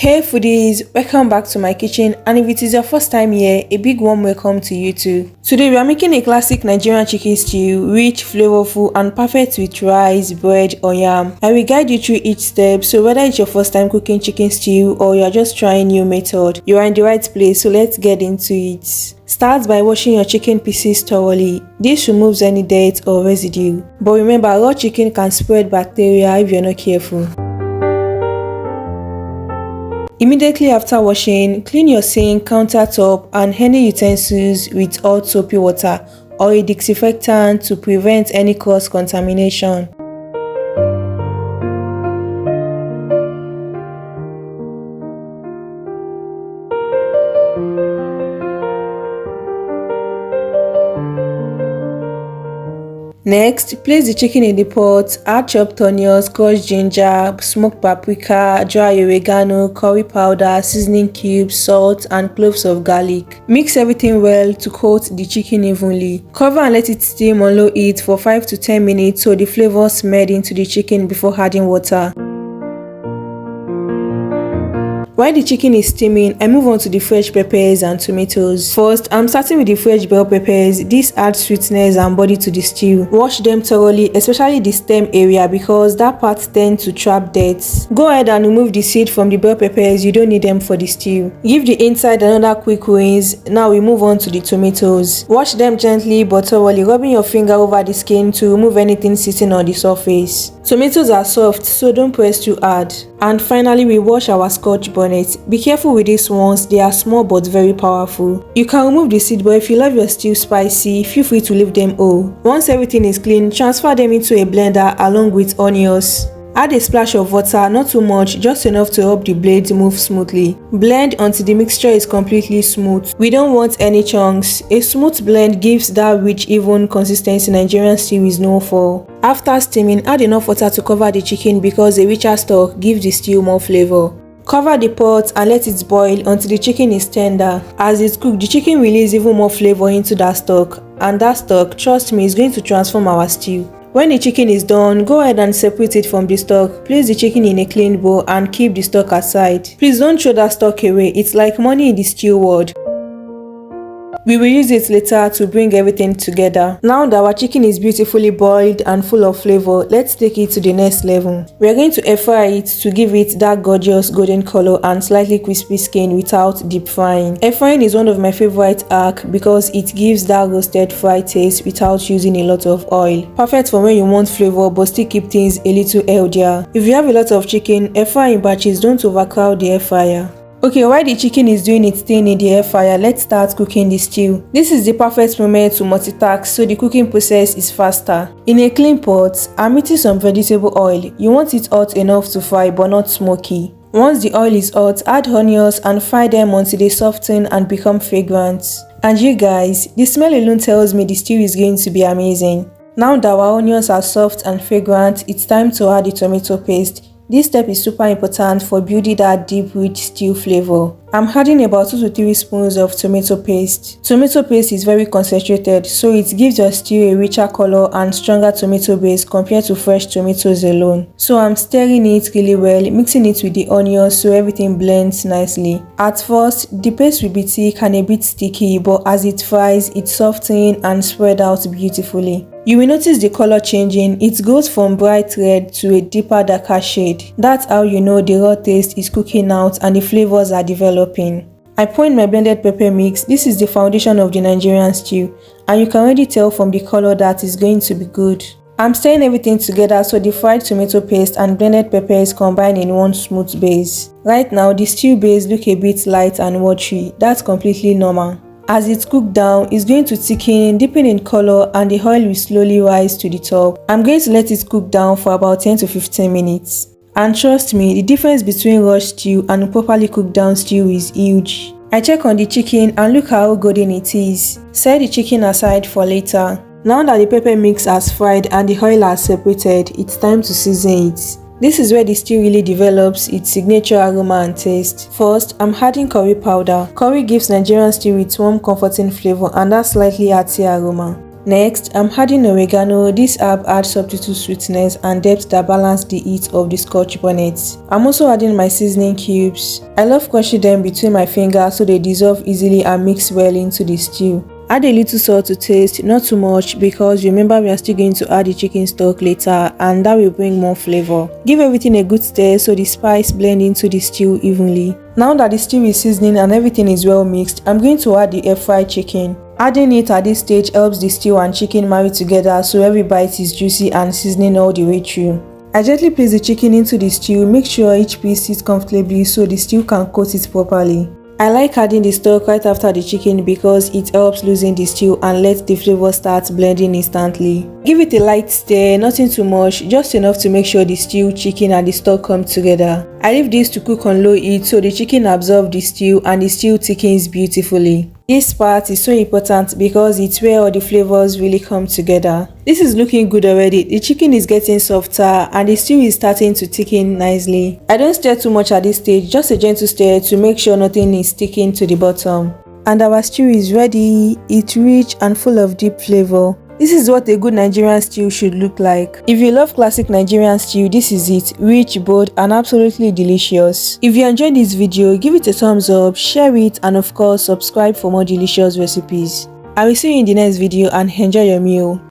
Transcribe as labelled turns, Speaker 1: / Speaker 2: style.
Speaker 1: Hey foodies, welcome back to my kitchen, and if it is your first time here, a big warm welcome to you too. Today we are making a classic Nigerian chicken stew, rich, flavorful and perfect with rice, bread or yam. I will guide you through each step, so whether it's your first time cooking chicken stew or you are just trying new method, you are in the right place, so let's get into it. Start by washing your chicken pieces thoroughly. This removes any dirt or residue. But remember, raw chicken can spread bacteria if you're not careful. Immediately after washing, clean your sink, countertop and any utensils with hot soapy water or a disinfectant to prevent any cross-contamination. Next, place the chicken in the pot, add chopped onions, crushed ginger, smoked paprika, dry oregano, curry powder, seasoning cubes, salt and cloves of garlic. Mix everything well to coat the chicken evenly. Cover and let it steam on low heat for 5 to 10 minutes so the flavors meld into the chicken before adding water. While the chicken is steaming, I move on to the fresh peppers and tomatoes. First, I'm starting with the fresh bell peppers. This adds sweetness and body to the stew. Wash them thoroughly, especially the stem area because that part tends to trap dirt. Go ahead and remove the seed from the bell peppers, you don't need them for the stew. Give the inside another quick rinse. Now we move on to the tomatoes. Wash them gently but thoroughly, rubbing your finger over the skin to remove anything sitting on the surface. Tomatoes are soft, so don't press too hard. And finally, we wash our scotch bonnets. Be careful with these ones, they are small but very powerful. You can remove the seed, but if you love your stew spicy, feel free to leave them whole. Once everything is clean, transfer them into a blender along with onions. Add a splash of water, not too much, just enough to help the blade move smoothly. Blend until the mixture is completely smooth. We don't want any chunks. A smooth blend gives that rich, even consistency Nigerian stew is known for. After steaming, add enough water to cover the chicken because a richer stock gives the stew more flavor. Cover the pot and let it boil until the chicken is tender. As it's cooked, the chicken releases even more flavor into that stock, and that stock, trust me, is going to transform our stew. When the chicken is done, go ahead and separate it from the stock. Place the chicken in a clean bowl and keep the stock aside. Please don't throw that stock away, it's like money in the stew world. We will use it later to bring everything together. Now that our chicken is beautifully boiled and full of flavor, let's take it to the next level. We are going to air fry it to give it that gorgeous golden color and slightly crispy skin without deep frying. Air frying is one of my favorite hacks because it gives that roasted fried taste without using a lot of oil. Perfect for when you want flavor but still keep things a little healthier. If you have a lot of chicken, air fry in batches, don't overcrowd the air fryer. Okay, while the chicken is doing its thing in the air fryer, let's start cooking the stew. This is the perfect moment to multitask so the cooking process is faster. In a clean pot, I'm heating some vegetable oil. You want it hot enough to fry but not smoky. Once the oil is hot, add onions and fry them until they soften and become fragrant. And you guys, the smell alone tells me the stew is going to be amazing. Now that our onions are soft and fragrant, it's time to add the tomato paste. This step is super important for building that deep, rich stew flavor. I'm adding about 2 to 3 spoons of tomato paste. Tomato paste is very concentrated, so it gives your stew a richer color and stronger tomato base compared to fresh tomatoes alone. So I'm stirring it really well, mixing it with the onions so everything blends nicely. At first, the paste will be thick and a bit sticky, but as it fries, it softens and spread out beautifully. You will notice the color changing. It goes from bright red to a deeper darker shade. That's how you know the raw taste is cooking out and the flavors are developing. I pour in my blended pepper mix. This is the foundation of the Nigerian stew, and you can already tell from the color that it's going to be good. I'm stirring everything together so the fried tomato paste and blended peppers combine in one smooth base. Right now, the stew base looks a bit light and watery. That's completely normal. As it cooks down, it's going to thicken, deepen in color, and the oil will slowly rise to the top. I'm going to let it cook down for about 10 to 15 minutes. And trust me, the difference between raw stew and properly cooked down stew is huge. I check on the chicken and look how golden it is. Set the chicken aside for later. Now that the pepper mix has fried and the oil has separated, it's time to season it. This is where the stew really develops its signature aroma and taste. First, I'm adding curry powder. Curry gives Nigerian stew its warm, comforting flavor and that slightly earthy aroma. Next, I'm adding oregano. This herb adds subtle sweetness and depth that balance the heat of the scotch bonnets. I'm also adding my seasoning cubes. I love crushing them between my fingers so they dissolve easily and mix well into the stew. Add a little salt to taste, not too much because remember we are still going to add the chicken stock later and that will bring more flavor. Give everything a good stir so the spice blend into the stew evenly. Now that the stew is seasoning and everything is well mixed, I'm going to add the air-fried chicken. Adding it at this stage helps the stew and chicken marry together so every bite is juicy and seasoning all the way through. I gently place the chicken into the stew, make sure each piece sits comfortably so the stew can coat it properly. I like adding the stock right after the chicken because it helps loosen the stew and let the flavor start blending instantly. Give it a light stir, nothing too much, just enough to make sure the stew, chicken and the stock come together. I leave this to cook on low heat so the chicken absorbs the stew and the stew thickens beautifully. This part is so important because it's where all the flavors really come together. This is looking good already. The chicken is getting softer and the stew is starting to thicken nicely. I don't stir too much at this stage, just a gentle stir to make sure nothing is sticking to the bottom. And our stew is ready. It's rich and full of deep flavor. This is what a good Nigerian stew should look like. If you love classic Nigerian stew, this is it. Rich, bold and absolutely delicious. If you enjoyed this video, give it a thumbs up, share it and of course subscribe for more delicious recipes. I will see you in the next video and enjoy your meal.